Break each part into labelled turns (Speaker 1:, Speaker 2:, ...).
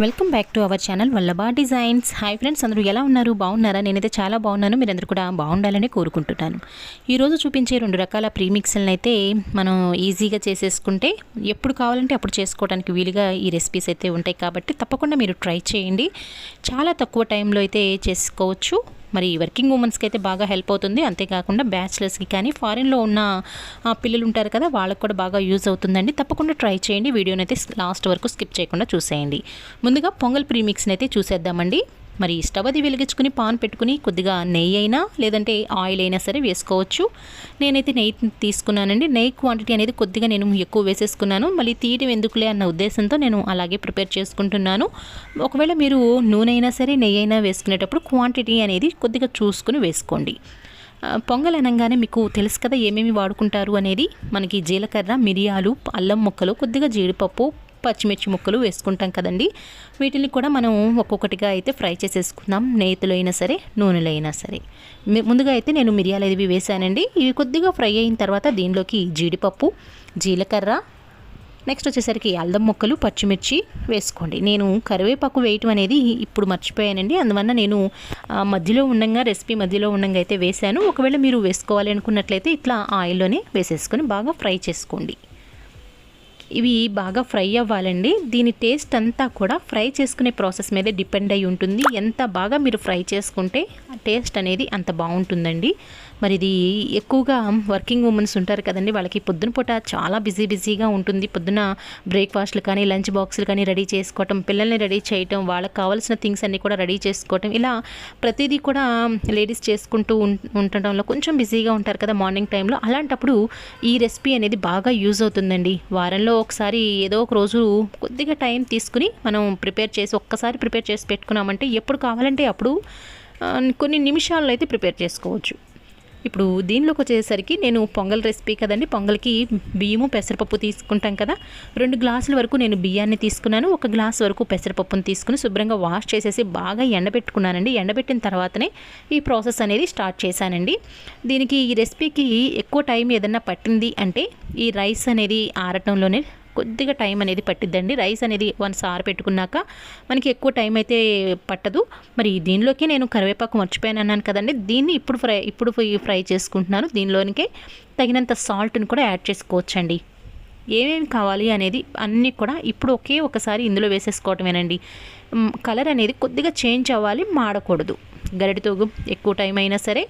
Speaker 1: Welcome back to our channel Vallabha designs. Hi friends, అందరూ ఎలా ఉన్నారు? బాగున్నారా? నేనైతే చాలా బాగున్నాను. మీరందరూ కూడా బాగుండాలని కోరుకుంటున్నాను. ఈరోజు చూపించే 2 రకాల ప్రీమిక్స్లను అయితే మనం ఈజీగా చేసేసుకుంటే ఎప్పుడు కావాలంటే అప్పుడు చేసుకోవడానికి వీలుగా ఈ రెసిపీస్ అయితే ఉంటాయి కాబట్టి తప్పకుండా మీరు ట్రై చేయండి. చాలా తక్కువ టైంలో అయితే చేసుకోవచ్చు. మరి వర్కింగ్ ఉమెన్స్కి అయితే బాగా హెల్ప్ అవుతుంది. అంతేకాకుండా బ్యాచిలర్స్కి కానీ ఫారిన్లో ఉన్న పిల్లలు ఉంటారు కదా, వాళ్ళకు కూడా బాగా యూజ్ అవుతుందండి. తప్పకుండా ట్రై చేయండి. వీడియోని అయితే లాస్ట్ వరకు స్కిప్ చేయకుండా చూసేయండి. ముందుగా పొంగల్ ప్రీమిక్స్ని అయితే చూసేద్దామండి. మరి స్టవ్ అది వెలిగించుకుని పాన్ పెట్టుకుని కొద్దిగా నెయ్యి అయినా లేదంటే ఆయిల్ అయినా సరే వేసుకోవచ్చు. నేనైతే నెయ్యి తీసుకున్నానండి. నెయ్యి క్వాంటిటీ అనేది కొద్దిగా నేను ఎక్కువ వేసేసుకున్నాను. మళ్ళీ తీయడం ఎందుకులే అన్న ఉద్దేశంతో నేను అలాగే ప్రిపేర్ చేసుకుంటున్నాను. ఒకవేళ మీరు నూనె అయినా సరే నెయ్యి అయినా వేసుకునేటప్పుడు క్వాంటిటీ అనేది కొద్దిగా చూసుకుని వేసుకోండి. పొంగల్ అనగానే మీకు తెలుసు కదా ఏమేమి వాడుకుంటారు అనేది. మనకి జీలకర్ర, మిరియాలు, అల్లం ముక్కలు, కొద్దిగా జీడిపప్పు, పచ్చిమిర్చి ముక్కలు వేసుకుంటాం కదండి. వీటిని కూడా మనం ఒక్కొక్కటిగా అయితే ఫ్రై చేసేసుకుందాం. నెయ్యిలో అయినా సరే నూనెలో అయినా సరే. ముందుగా అయితే నేను మిరియాలు ఇవి వేసానండి. ఇవి కొద్దిగా ఫ్రై అయిన తర్వాత దీనిలోకి జీడిపప్పు, జీలకర్ర, నెక్స్ట్ వచ్చేసరికి అల్లం ముక్కలు, పచ్చిమిర్చి వేసుకోండి. నేను కరివేపాకు వేయటం అనేది ఇప్పుడు మర్చిపోయానండి. అందువల్ల నేను రెసిపీ మధ్యలో ఉండంగా అయితే వేసాను. ఒకవేళ మీరు వేసుకోవాలి అనుకున్నట్లయితే ఇట్లా ఆయిల్లోనే వేసేసుకొని బాగా ఫ్రై చేసుకోండి. ఇవి బాగా ఫ్రై అవ్వాలండి. దీని టేస్ట్ అంతా కూడా ఫ్రై చేసుకునే ప్రాసెస్ మీదే డిపెండ్ అయి ఉంటుంది. ఎంత బాగా మీరు ఫ్రై చేసుకుంటే టేస్ట్ అనేది అంత బాగుంటుందండి. మరి ఇది ఎక్కువగా వర్కింగ్ ఉమెన్స్ ఉంటారు కదండి, వాళ్ళకి పొద్దున పూట చాలా బిజీగా ఉంటుంది. పొద్దున బ్రేక్ఫాస్ట్లు కానీ లంచ్ బాక్సులు కానీ రెడీ చేసుకోవటం, పిల్లల్ని రెడీ చేయటం, వాళ్ళకి కావాల్సిన థింగ్స్ అన్నీ కూడా రెడీ చేసుకోవటం, ఇలా ప్రతిదీ కూడా లేడీస్ చేసుకుంటూ ఉండటంలో కొంచెం బిజీగా ఉంటారు కదా మార్నింగ్ టైంలో. అలాంటప్పుడు ఈ రెసిపీ అనేది బాగా యూజ్ అవుతుందండి. వారంలో ఒకసారి ఏదో ఒక రోజు కొద్దిగా టైం తీసుకుని మనం ఒక్కసారి ప్రిపేర్ చేసి పెట్టుకున్నామంటే ఎప్పుడు కావాలంటే అప్పుడు కొన్ని నిమిషాల్లో అయితే ప్రిపేర్ చేసుకోవచ్చు. ఇప్పుడు దీనిలోకి వచ్చేసరికి నేను పొంగల్ రెసిపీ కదండి. పొంగల్కి బియ్యము, పెసరపప్పు తీసుకుంటాం కదా. 2 గ్లాసుల వరకు నేను బియ్యాన్ని తీసుకున్నాను. 1 గ్లాస్ వరకు పెసరపప్పును తీసుకుని శుభ్రంగా వాష్ చేసేసి బాగా ఎండబెట్టుకున్నానండి. ఎండబెట్టిన తర్వాతనే ఈ ప్రాసెస్ అనేది స్టార్ట్ చేశానండి. దీనికి ఈ రెసిపీకి ఎక్కువ టైం ఏదన్నా పట్టింది అంటే ఈ రైస్ అనేది ఆరటంలోనే కొద్దిగా టైం అనేది పట్టిద్దండి. రైస్ అనేది వన్స్ ఆరబెట్టుకున్నాక మనకి ఎక్కువ టైం అయితే పట్టదు. మరి దీనిలోకి నేను కరివేపాకు మర్చిపోయాను అన్నాను కదండి. దీన్ని ఇప్పుడు ఫ్రై చేసుకుంటున్నాను. దీనిలోనికి తగినంత సాల్ట్ని కూడా యాడ్ చేసుకోవచ్చండి. ఏమేమి కావాలి అనేది అన్నీ కూడా ఇప్పుడు ఒకసారి ఇందులో వేసేసుకోవటమేనండి. కలర్ అనేది కొద్దిగా చేంజ్ అవ్వాలి, మాడకూడదు. గరిటతో ఎక్కువ టైం అయినా సరే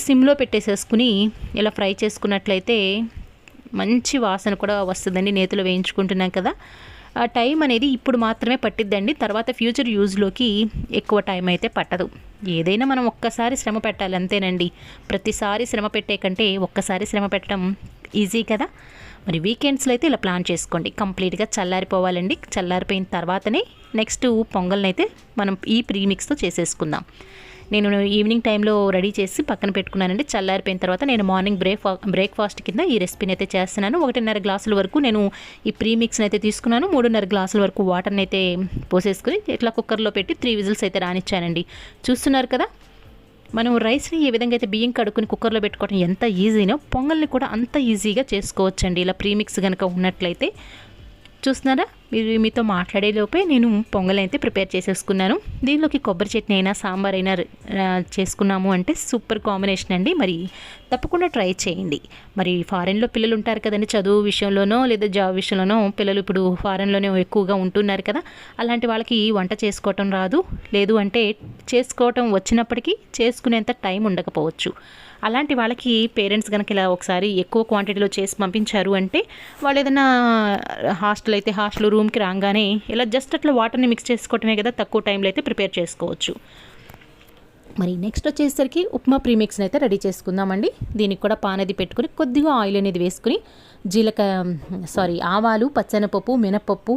Speaker 1: సిమ్లో పెట్టేసేసుకుని ఇలా ఫ్రై చేసుకున్నట్లయితే మంచి వాసన కూడా వస్తుందండి. నేతిలో వేయించుకుంటున్నాం కదా. ఆ టైం అనేది ఇప్పుడు మాత్రమే పట్టిద్దండి. తర్వాత ఫ్యూచర్ యూజ్లోకి ఎక్కువ టైం అయితే పట్టదు. ఏదైనా మనం ఒక్కసారి శ్రమ పెట్టాలి అంతేనండి. ప్రతిసారి శ్రమ పెట్టే కంటే ఒక్కసారి శ్రమ పెట్టడం ఈజీ కదా. మరి వీకెండ్స్లో అయితే ఇలా ప్లాన్ చేసుకోండి. కంప్లీట్గా చల్లారిపోవాలండి. చల్లారిపోయిన తర్వాతనే నెక్స్ట్ పొంగల్ని అయితే మనం ఈ ప్రీమిక్స్తో చేసేసుకుందాం. నేను ఈవినింగ్ టైంలో రెడీ చేసి పక్కన పెట్టుకున్నానండి. చల్లారిపోయిన తర్వాత నేను మార్నింగ్ బ్రేక్ఫాస్ట్ కింద ఈ రెసిపీని అయితే చేస్తున్నాను. 1.5 గ్లాసుల వరకు నేను ఈ ప్రీమిక్స్ని అయితే తీసుకున్నాను. 3.5 గ్లాసుల వరకు వాటర్ని అయితే పోసేసుకుని ఇట్లా కుక్కర్లో పెట్టి 3 విజిల్స్ అయితే రానిచ్చానండి. చూస్తున్నారు కదా, మనం రైస్ని ఏ విధంగా అయితే బియ్యం కడుక్కుని కుక్కర్లో పెట్టుకోవడం ఎంత ఈజీనో పొంగల్ని కూడా అంత ఈజీగా చేసుకోవచ్చండి ఇలా ప్రీమిక్స్ కనుక ఉన్నట్లయితే. చూస్తున్నారా, మీతో మాట్లాడేలోపే నేను పొంగల్ అయితే ప్రిపేర్ చేసేసుకున్నాను. దీనిలోకి కొబ్బరి చట్నీ అయినా సాంబార్ అయినా చేసుకున్నాము అంటే సూపర్ కాంబినేషన్ అండి. మరి తప్పకుండా ట్రై చేయండి. మరి ఫారెన్లో పిల్లలు ఉంటారు కదండి, చదువు విషయంలోనో లేదా జాబ్ విషయంలోనో పిల్లలు ఇప్పుడు ఫారెన్లోనే ఎక్కువగా ఉంటున్నారు కదా. అలాంటి వాళ్ళకి వంట చేసుకోవటం రాదు, లేదు అంటే చేసుకోవటం వచ్చినప్పటికీ చేసుకునేంత టైం ఉండకపోవచ్చు. అలాంటి వాళ్ళకి పేరెంట్స్ కనుక ఇలా ఒకసారి ఎక్కువ క్వాంటిటీలో చేసి పంపించారు అంటే వాళ్ళు ఏదైనా హాస్టల్ రూమ్కి రాగానే ఇలా జస్ట్ అట్లా వాటర్ని మిక్స్ చేసుకోవటమే కదా, తక్కువ టైంలో అయితే ప్రిపేర్ చేసుకోవచ్చు. మరి నెక్స్ట్ వచ్చేసరికి ఉప్మా ప్రీమిక్స్ని అయితే రెడీ చేసుకుందామండి. దీనికి కూడా పాన్ అది పెట్టుకుని కొద్దిగా ఆయిల్ అనేది వేసుకుని ఆవాలు, పచ్చెనపప్పు, మినపప్పు,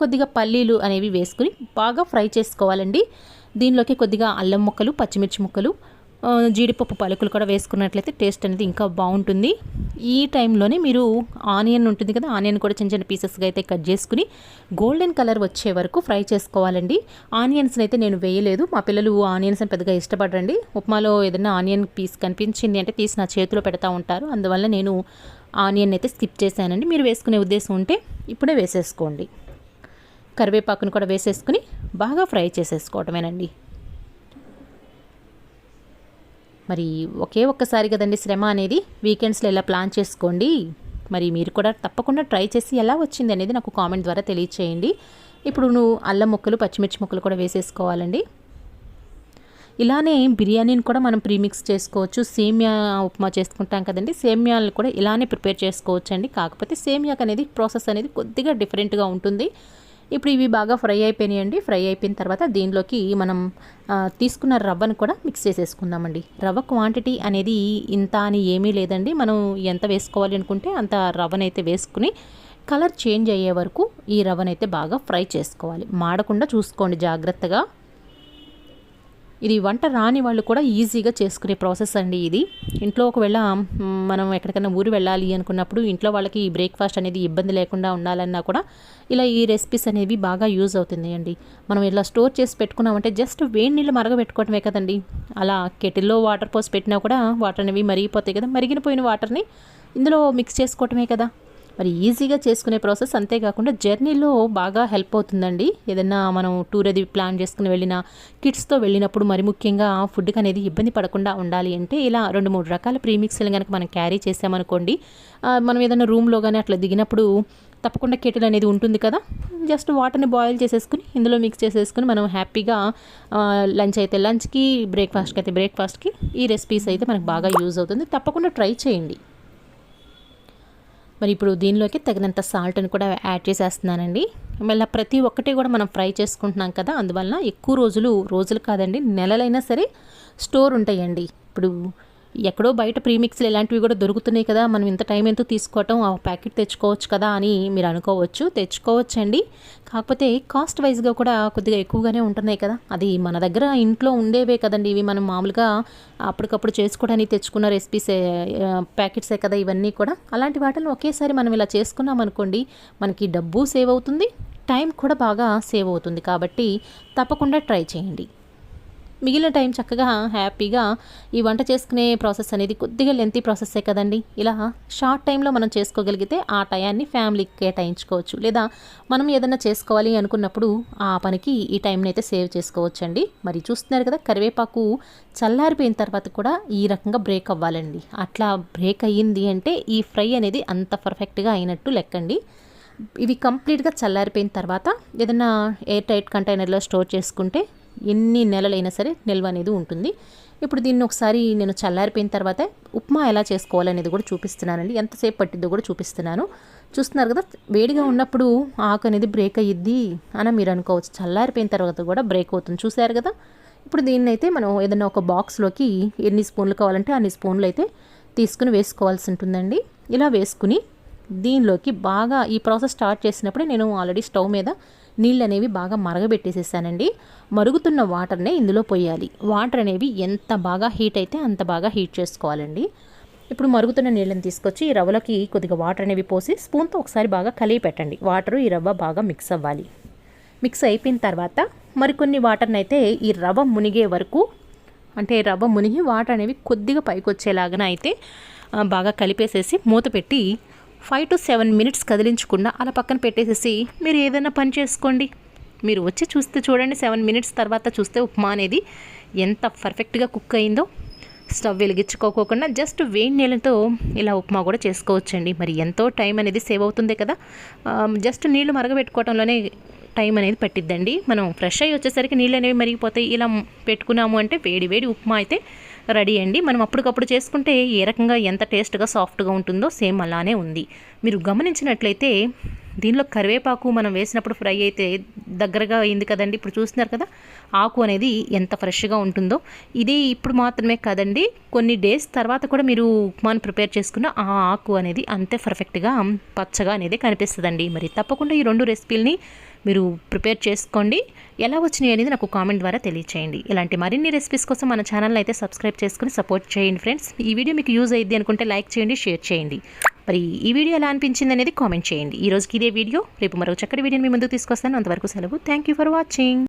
Speaker 1: కొద్దిగా పల్లీలు అనేవి వేసుకుని బాగా ఫ్రై చేసుకోవాలండి. దీనిలోకి కొద్దిగా అల్లం ముక్కలు, పచ్చిమిర్చి ముక్కలు, జీడిపప్పు పలుకులు కూడా వేసుకున్నట్లయితే టేస్ట్ అనేది ఇంకా బాగుంటుంది. ఈ టైంలోనే మీరు ఆనియన్ ఉంటుంది కదా, ఆనియన్ కూడా చిన్న చిన్న పీసెస్గా అయితే కట్ చేసుకుని గోల్డెన్ కలర్ వచ్చే వరకు ఫ్రై చేసుకోవాలండి. ఆనియన్స్ని అయితే నేను వేయలేదు. మా పిల్లలు ఆనియన్స్ అని పెద్దగా ఇష్టపడరండి. ఉప్మాలో ఏదైనా ఆనియన్ పీస్ కనిపించింది అంటే తీసి నా చేతిలో పెడతా ఉంటారు. అందువల్ల నేను ఆనియన్ అయితే స్కిప్ చేశానండి. మీరు వేసుకునే ఉద్దేశం ఉంటే ఇప్పుడే వేసేసుకోండి. కరివేపాకును కూడా వేసేసుకుని బాగా ఫ్రై చేసేసుకోవటమేనండి. మరి ఒక్కసారి కదండి శ్రమ అనేది, వీకెండ్స్లో ఇలా ప్లాన్ చేసుకోండి. మరి మీరు కూడా తప్పకుండా ట్రై చేసి ఎలా వచ్చింది అనేది నాకు కామెంట్ ద్వారా తెలియచేయండి. ఇప్పుడు అల్లం ముక్కలు, పచ్చిమిర్చి ముక్కలు కూడా వేసేసుకోవాలండి. ఇలానే బిర్యానీని కూడా మనం ప్రీమిక్స్ చేసుకోవచ్చు. సేమియా ఉప్మా చేసుకుంటాం కదండి, సేమియాలను కూడా ఇలానే ప్రిపేర్ చేసుకోవచ్చు అండి. కాకపోతే సేమియాకి అనేది ప్రాసెస్ అనేది కొద్దిగా డిఫరెంట్గా ఉంటుంది. ఇప్పుడు ఇవి బాగా ఫ్రై అయిపోయినాయండి. ఫ్రై అయిపోయిన తర్వాత దీనిలోకి మనం తీసుకున్న రవ్వను కూడా మిక్స్ చేసేసుకుందామండి. రవ్వ క్వాంటిటీ అనేది ఇంత అని ఏమీ లేదండి. మనం ఎంత వేసుకోవాలి అనుకుంటే అంత రవ్వనైతే వేసుకుని కలర్ చేంజ్ అయ్యే వరకు ఈ రవ్వనైతే బాగా ఫ్రై చేసుకోవాలి. మాడకుండా చూసుకోండి జాగ్రత్తగా. ఇది వంట రాని వాళ్ళు కూడా ఈజీగా చేసుకునే ప్రాసెస్ అండి ఇది. ఇంట్లో ఒకవేళ మనం ఎక్కడికైనా ఊరు వెళ్ళాలి అనుకున్నప్పుడు ఇంట్లో వాళ్ళకి ఈ బ్రేక్ఫాస్ట్ అనేది ఇబ్బంది లేకుండా ఉండాలన్నా కూడా ఇలా ఈ రెసిపీస్ అనేవి బాగా యూజ్ అవుతుంది అండి. మనం ఇలా స్టోర్ చేసి పెట్టుకున్నామంటే జస్ట్ వేడి నీళ్ళు మరగబెట్టుకోవటమే కదండి. అలా కెటిల్లో వాటర్ పోసి పెట్టినా కూడా వాటర్ అనేవి మరిగిపోతాయి కదా. మరిగిపోయిన వాటర్ని ఇందులో మిక్స్ చేసుకోవటమే కదా. మరి ఈజీగా చేసుకునే ప్రాసెస్. అంతేకాకుండా జర్నీలో బాగా హెల్ప్ అవుతుందండి. ఏదైనా మనం టూర్ అది ప్లాన్ చేసుకుని వెళ్ళిన కిడ్స్తో వెళ్ళినప్పుడు మరి ముఖ్యంగా ఫుడ్కి అనేది ఇబ్బంది పడకుండా ఉండాలి అంటే ఇలా 2-3 రకాల ప్రీమిక్స్లు కనుక మనం క్యారీ చేసామనుకోండి, మనం ఏదైనా రూమ్లో కానీ అట్లా దిగినప్పుడు తప్పకుండా కెటిల్ అనేది ఉంటుంది కదా. జస్ట్ వాటర్ని బాయిల్ చేసేసుకుని ఇందులో మిక్స్ చేసేసుకుని మనం హ్యాపీగా లంచ్ అయితే లంచ్కి, బ్రేక్ఫాస్ట్కి అయితే బ్రేక్ఫాస్ట్కి ఈ రెసిపీస్ అయితే మనకు బాగా యూజ్ అవుతుంది. తప్పకుండా ట్రై చేయండి. మరి ఇప్పుడు దీనిలోకి తగినంత సాల్ట్ని కూడా యాడ్ చేసేస్తున్నానండి. మళ్ళీ ప్రతి ఒక్కటి కూడా మనం ఫ్రై చేసుకుంటున్నాం కదా, అందువలన ఎక్కువ రోజులు కాదండి, నెలలైనా సరే స్టోర్ ఉంటాయండి. ఇప్పుడు ఎక్కడో బయట ప్రీమిక్స్లు ఇలాంటివి కూడా దొరుకుతున్నాయి కదా, మనం ఇంత టైం ఎంతో తీసుకోవటం, ఆ ప్యాకెట్ తెచ్చుకోవచ్చు కదా అని మీరు అనుకోవచ్చు. తెచ్చుకోవచ్చండి, కాకపోతే కాస్ట్ వైజ్గా కూడా కొద్దిగా ఎక్కువగానే ఉంటున్నాయి కదా. అది మన దగ్గర ఇంట్లో ఉండేవే కదండి, ఇవి మనం మామూలుగా అప్పటికప్పుడు చేసుకోవడానికి తెచ్చుకున్న రెసిపీసే, ప్యాకెట్సే కదా ఇవన్నీ కూడా. అలాంటి వాటిని ఒకేసారి మనం ఇలా చేసుకున్నాం అనుకోండి, మనకి డబ్బు సేవ్ అవుతుంది, టైం కూడా బాగా సేవ్ అవుతుంది. కాబట్టి తప్పకుండా ట్రై చేయండి. మిగిలిన టైం చక్కగా హ్యాపీగా ఈ వంట చేసుకునే ప్రాసెస్ అనేది కొద్దిగా లెంతీ ప్రాసెస్సే కదండి. ఇలా షార్ట్ టైంలో మనం చేసుకోగలిగితే ఆ టయాన్ని ఫ్యామిలీకి కేటాయించుకోవచ్చు. లేదా మనం ఏదైనా చేసుకోవాలి అనుకున్నప్పుడు ఆ పనికి ఈ టైంని అయితే సేవ్ చేసుకోవచ్చండి. మరి చూస్తున్నారు కదా, కరివేపాకు చల్లారిపోయిన తర్వాత కూడా ఈ రకంగా బ్రేక్ అవ్వాలండి. అట్లా బ్రేక్ అయ్యింది అంటే ఈ ఫ్రై అనేది అంత పర్ఫెక్ట్గా అయినట్టు లెక్కండి. ఇవి కంప్లీట్గా చల్లారిపోయిన తర్వాత ఏదైనా ఎయిర్ టైట్ కంటైనర్లో స్టోర్ చేసుకుంటే ఎన్ని నెలలైనా సరే నిల్వ అనేది ఉంటుంది. ఇప్పుడు దీన్ని ఒకసారి నేను చల్లారిపోయిన తర్వాత ఉప్మా ఎలా చేసుకోవాలనేది కూడా చూపిస్తున్నానండి. ఎంతసేపు పట్టిద్దో కూడా చూపిస్తున్నాను. చూస్తున్నారు కదా, వేడిగా ఉన్నప్పుడు ఆకు అనేది బ్రేక్ అయ్యిద్ది అని మీరు అనుకోవచ్చు. చల్లారిపోయిన తర్వాత కూడా బ్రేక్ అవుతుంది. చూసారు కదా. ఇప్పుడు దీన్ని అయితే మనం ఏదైనా ఒక బాక్స్లోకి ఎన్ని స్పూన్లు కావాలంటే అన్ని స్పూన్లు అయితే తీసుకుని వేసుకోవాల్సి ఉంటుందండి. ఇలా వేసుకుని దీనిలోకి బాగా ఈ ప్రాసెస్ స్టార్ట్ చేసినప్పుడే నేను ఆల్రెడీ స్టవ్ మీద నీళ్ళు అనేవి బాగా మరగబెట్టేసేసానండి. మరుగుతున్న వాటర్నే ఇందులో పోయాలి. వాటర్ అనేవి ఎంత బాగా హీట్ అయితే అంత బాగా హీట్ చేసుకోవాలండి. ఇప్పుడు మరుగుతున్న నీళ్ళని తీసుకొచ్చి ఈ రవ్వలోకి కొద్దిగా వాటర్ అనేవి పోసి స్పూన్తో ఒకసారి బాగా కలిపి పెట్టండి. వాటరు ఈ రవ్వ బాగా మిక్స్ అవ్వాలి. మిక్స్ అయిపోయిన తర్వాత మరికొన్ని వాటర్ని అయితే ఈ రవ్వ మునిగే వరకు, అంటే రవ్వ మునిగి వాటర్ అనేవి కొద్దిగా పైకి వచ్చేలాగా అయితే బాగా కలిపేసేసి మూత పెట్టి 5 to 7 minutes కదిలించకుండా అలా పక్కన పెట్టేసేసి మీరు ఏదైనా పని చేసుకోండి. మీరు వచ్చి చూస్తే చూడండి, 7 minutes తర్వాత చూస్తే ఉప్మా అనేది ఎంత పర్ఫెక్ట్గా కుక్ అయిందో. స్టవ్ వెలిగించుకోకుండా జస్ట్ వేడి నీళ్ళతో ఇలా ఉప్మా కూడా చేసుకోవచ్చండి. మరి ఎంతో టైం అనేది సేవ్ అవుతుంది కదా. జస్ట్ నీళ్లు మరగబెట్టుకోవడంలోనే టైం అనేది పట్టిద్దండి. మనం ఫ్రెష్ అయ్యి వచ్చేసరికి నీళ్ళు అనేవి మరిగిపోతాయి. ఇలా పెట్టుకున్నాము అంటే వేడి ఉప్మా అయితే రెడీ అండి. మనం అప్పటికప్పుడు చేసుకుంటే ఏ రకంగా ఎంత టేస్ట్గా సాఫ్ట్గా ఉంటుందో సేమ్ అలానే ఉంది. మీరు గమనించినట్లయితే దీనిలో కరివేపాకు మనం వేసినప్పుడు ఫ్రై అయితే దగ్గరగా అయింది కదండి. ఇప్పుడు చూస్తున్నారు కదా, ఆకు అనేది ఎంత ఫ్రెష్గా ఉంటుందో. ఇది ఇప్పుడు మాత్రమే కాదండి, కొన్ని డేస్ తర్వాత కూడా మీరు ఉప్మాను ప్రిపేర్ చేసుకున్న ఆ ఆకు అనేది అంతే పర్ఫెక్ట్గా పచ్చగా అనేది కనిపిస్తుందండి. మరి తప్పకుండా ఈ 2 రెసిపీలని మీరు ప్రిపేర్ చేసుకోండి. ఎలా వచ్చినాయి అనేది నాకు కామెంట్ ద్వారా తెలియచేయండి. ఇలాంటి మరిన్ని రెసిపీస్ కోసం మన ఛానల్ని అయితే సబ్స్క్రైబ్ చేసుకుని సపోర్ట్ చేయండి ఫ్రెండ్స్. ఈ వీడియో మీకు యూజ్ అయ్యింది అనుకుంటే లైక్ చేయండి, షేర్ చేయండి. మరి ఈ వీడియో ఎలా అనిపించింది అనేది కామెంట్ చేయండి. ఈ రోజుకి ఇదే వీడియో, రేపు మరో చక్కటి వీడియోని మీ ముందుకు తీసుకొస్తాను. అంతవరకు సెలవు. Thank you for watching.